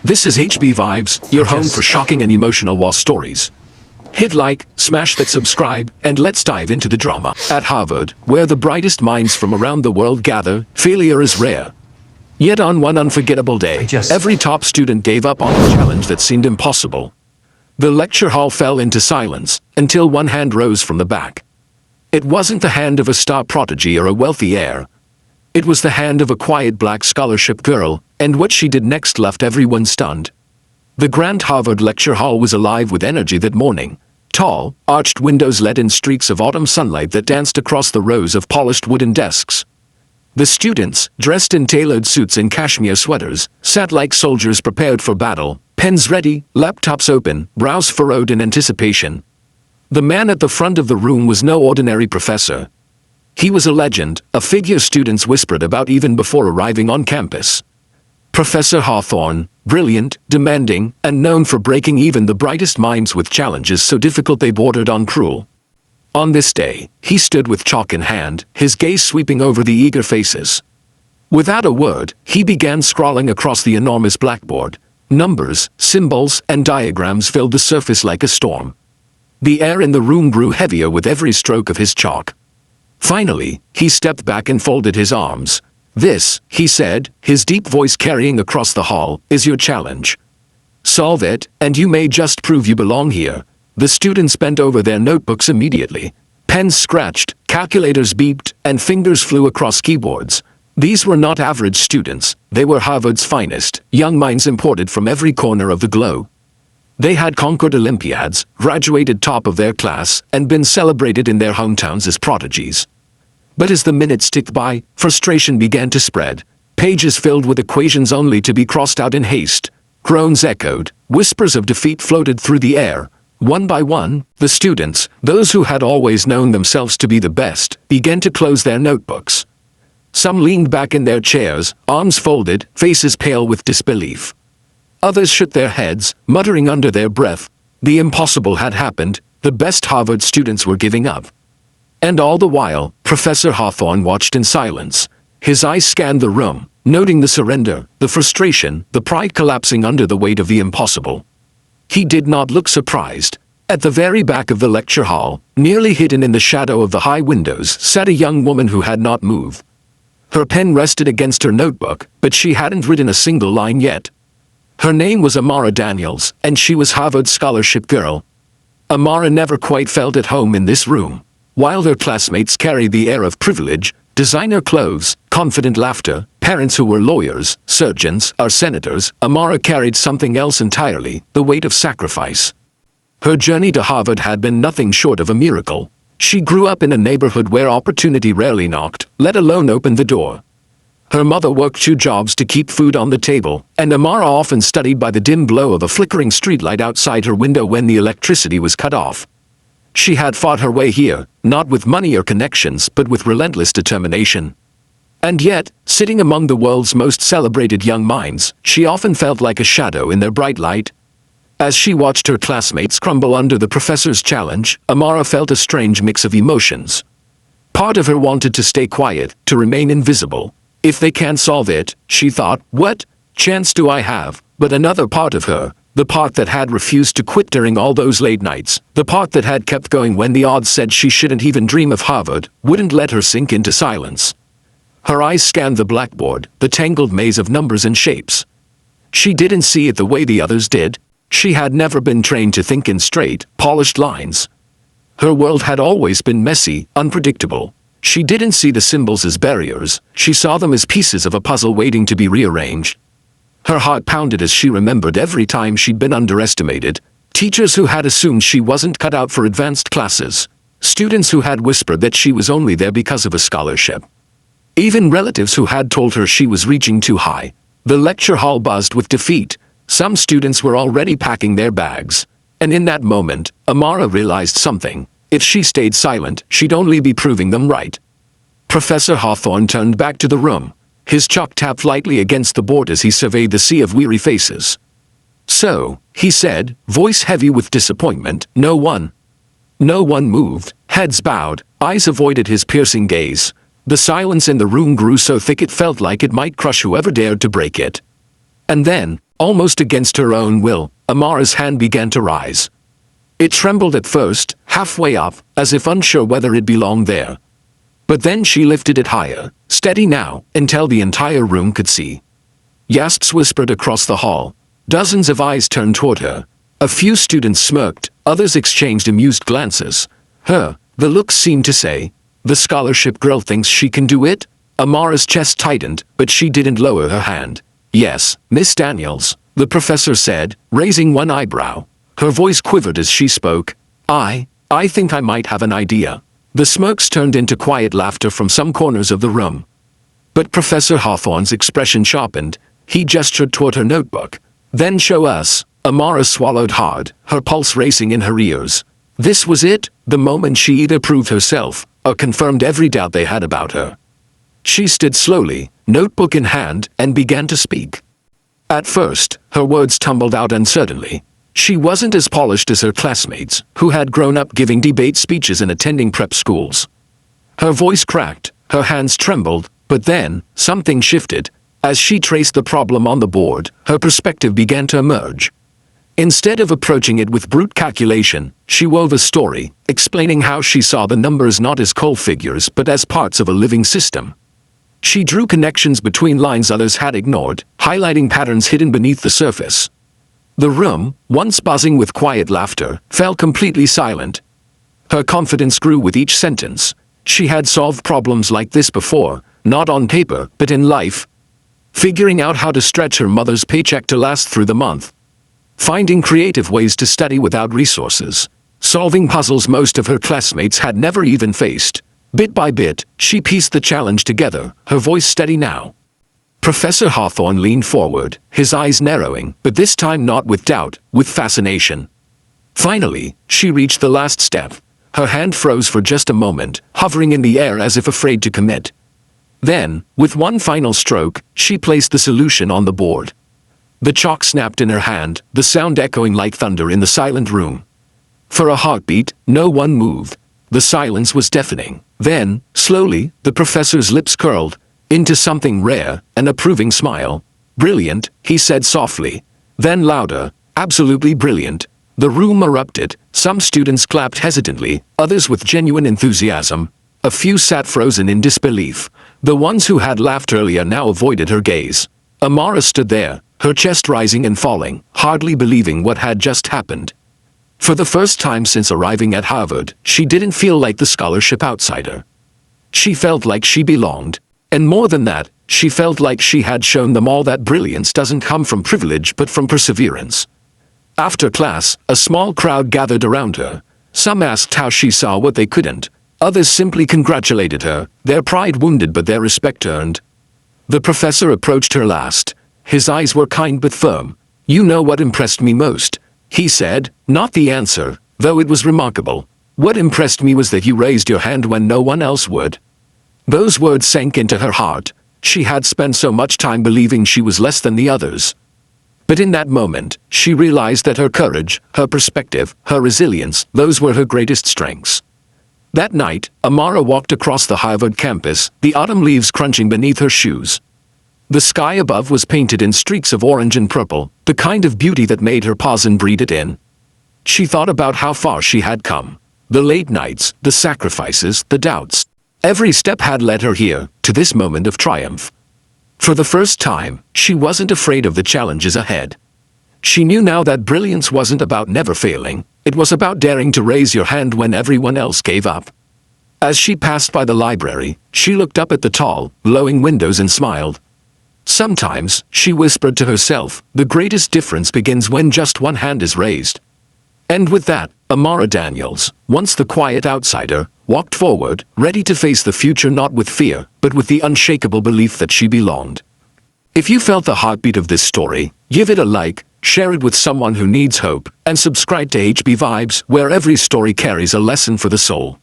This is HB Vibes, your home for shocking and emotional war stories. Hit like, smash that subscribe, and let's dive into the drama. At Harvard, where the brightest minds from around the world gather, failure is rare. Yet on one unforgettable day, every top student gave up on a challenge that seemed impossible. The lecture hall fell into silence, until one hand rose from the back. It wasn't the hand of a star prodigy or a wealthy heir. It was the hand of a quiet black scholarship girl, and what she did next left everyone stunned. The grand Harvard lecture hall was alive with energy that morning. Tall, arched windows let in streaks of autumn sunlight that danced across the rows of polished wooden desks. The students, dressed in tailored suits and cashmere sweaters, sat like soldiers prepared for battle, pens ready, laptops open, brows furrowed in anticipation. The man at the front of the room was no ordinary professor. He was a legend, a figure students whispered about even before arriving on campus. Professor Hawthorne, brilliant, demanding, and known for breaking even the brightest minds with challenges so difficult they bordered on cruel. On this day, he stood with chalk in hand, his gaze sweeping over the eager faces. Without a word, he began scrawling across the enormous blackboard. Numbers, symbols, and diagrams filled the surface like a storm. The air in the room grew heavier with every stroke of his chalk. Finally, he stepped back and folded his arms. "This," he said, his deep voice carrying across the hall, "is your challenge. Solve it, and you may just prove you belong here." The students bent over their notebooks immediately. Pens scratched, calculators beeped, and fingers flew across keyboards. These were not average students, they were Harvard's finest, young minds imported from every corner of the globe. They had conquered Olympiads, graduated top of their class, and been celebrated in their hometowns as prodigies. But as the minutes ticked by, frustration began to spread. Pages filled with equations only to be crossed out in haste. Groans echoed, whispers of defeat floated through the air. One by one, the students, those who had always known themselves to be the best, began to close their notebooks. Some leaned back in their chairs, arms folded, faces pale with disbelief. Others shook their heads, muttering under their breath. The impossible had happened, the best Harvard students were giving up. And all the while, Professor Hawthorne watched in silence. His eyes scanned the room, noting the surrender, the frustration, the pride collapsing under the weight of the impossible. He did not look surprised. At the very back of the lecture hall, nearly hidden in the shadow of the high windows, sat a young woman who had not moved. Her pen rested against her notebook, but she hadn't written a single line yet. Her name was Amara Daniels, and she was Harvard's scholarship girl. Amara never quite felt at home in this room. While her classmates carried the air of privilege, designer clothes, confident laughter, parents who were lawyers, surgeons, or senators, Amara carried something else entirely, the weight of sacrifice. Her journey to Harvard had been nothing short of a miracle. She grew up in a neighborhood where opportunity rarely knocked, let alone opened the door. Her mother worked 2 jobs to keep food on the table, and Amara often studied by the dim glow of a flickering streetlight outside her window when the electricity was cut off. She had fought her way here, not with money or connections, but with relentless determination. And yet, sitting among the world's most celebrated young minds, she often felt like a shadow in their bright light. As she watched her classmates crumble under the professor's challenge, Amara felt a strange mix of emotions. Part of her wanted to stay quiet, to remain invisible. If they can't solve it, she thought, what chance do I have? But another part of her, the part that had refused to quit during all those late nights, the part that had kept going when the odds said she shouldn't even dream of Harvard, wouldn't let her sink into silence. Her eyes scanned the blackboard, the tangled maze of numbers and shapes. She didn't see it the way the others did. She had never been trained to think in straight, polished lines. Her world had always been messy, unpredictable. She didn't see the symbols as barriers, she saw them as pieces of a puzzle waiting to be rearranged. Her heart pounded as she remembered every time she'd been underestimated. Teachers who had assumed she wasn't cut out for advanced classes. Students who had whispered that she was only there because of a scholarship. Even relatives who had told her she was reaching too high. The lecture hall buzzed with defeat. Some students were already packing their bags. And in that moment, Amara realized something. If she stayed silent, she'd only be proving them right. Professor Hawthorne turned back to the room. His chalk tapped lightly against the board as he surveyed the sea of weary faces. "So," he said, voice heavy with disappointment, no one moved, heads bowed, eyes avoided his piercing gaze. The silence in the room grew so thick it felt like it might crush whoever dared to break it. And then, Almost against her own will, Amara's hand began to rise. It trembled at first, halfway up, as if unsure whether it belonged there. But then she lifted it higher, steady now, until the entire room could see. Yasps whispered across the hall. Dozens of eyes turned toward her. A few students smirked, others exchanged amused glances. The looks seemed to say, "The scholarship girl thinks she can do it?" Amara's chest tightened, but she didn't lower her hand. "Yes, Miss Daniels," the professor said, raising one eyebrow. Her voice quivered as she spoke. I think I might have an idea." The smirks turned into quiet laughter from some corners of the room. But Professor Hawthorne's expression sharpened. He gestured toward her notebook. "Then show us." Amara swallowed hard, her pulse racing in her ears. This was it, the moment she either proved herself, or confirmed every doubt they had about her. She stood slowly, notebook in hand, and began to speak. At first, her words tumbled out uncertainly. She wasn't as polished as her classmates, who had grown up giving debate speeches and attending prep schools. Her voice cracked, her hands trembled, but then, something shifted. As she traced the problem on the board, her perspective began to emerge. Instead of approaching it with brute calculation, she wove a story, explaining how she saw the numbers not as cold figures but as parts of a living system. She drew connections between lines others had ignored, highlighting patterns hidden beneath the surface. The room, once buzzing with quiet laughter, fell completely silent. Her confidence grew with each sentence. She had solved problems like this before, not on paper, but in life. Figuring out how to stretch her mother's paycheck to last through the month. Finding creative ways to study without resources. Solving puzzles most of her classmates had never even faced. Bit by bit, she pieced the challenge together, her voice steady now. Professor Hawthorne leaned forward, his eyes narrowing, but this time not with doubt, with fascination. Finally, she reached the last step. Her hand froze for just a moment, hovering in the air as if afraid to commit. Then, with one final stroke, she placed the solution on the board. The chalk snapped in her hand, the sound echoing like thunder in the silent room. For a heartbeat, no one moved. The silence was deafening. Then, slowly, the professor's lips curled into something rare, an approving smile. "Brilliant," he said softly. Then louder, "Absolutely brilliant." The room erupted. Some students clapped hesitantly, others with genuine enthusiasm. A few sat frozen in disbelief. The ones who had laughed earlier now avoided her gaze. Amara stood there, her chest rising and falling, hardly believing what had just happened. For the first time since arriving at Harvard, she didn't feel like the scholarship outsider. She felt like she belonged. And more than that, she felt like she had shown them all that brilliance doesn't come from privilege but from perseverance. After class, a small crowd gathered around her. Some asked how she saw what they couldn't. Others simply congratulated her, their pride wounded but their respect earned. The professor approached her last. His eyes were kind but firm. "You know what impressed me most," he said, "not the answer, though it was remarkable. What impressed me was that you raised your hand when no one else would." Those words sank into her heart. She had spent so much time believing she was less than the others. But in that moment, she realized that her courage, her perspective, her resilience, those were her greatest strengths. That night, Amara walked across the Harvard campus, the autumn leaves crunching beneath her shoes. The sky above was painted in streaks of orange and purple, the kind of beauty that made her pause and breathe it in. She thought about how far she had come. The late nights, the sacrifices, the doubts. Every step had led her here, to this moment of triumph. For the first time, she wasn't afraid of the challenges ahead. She knew now that brilliance wasn't about never failing, it was about daring to raise your hand when everyone else gave up. As she passed by the library, she looked up at the tall, glowing windows and smiled. Sometimes, she whispered to herself, the greatest difference begins when just one hand is raised. And with that, Amara Daniels, once the quiet outsider, walked forward, ready to face the future not with fear, but with the unshakable belief that she belonged. If you felt the heartbeat of this story, give it a like, share it with someone who needs hope, and subscribe to HB Vibes, where every story carries a lesson for the soul.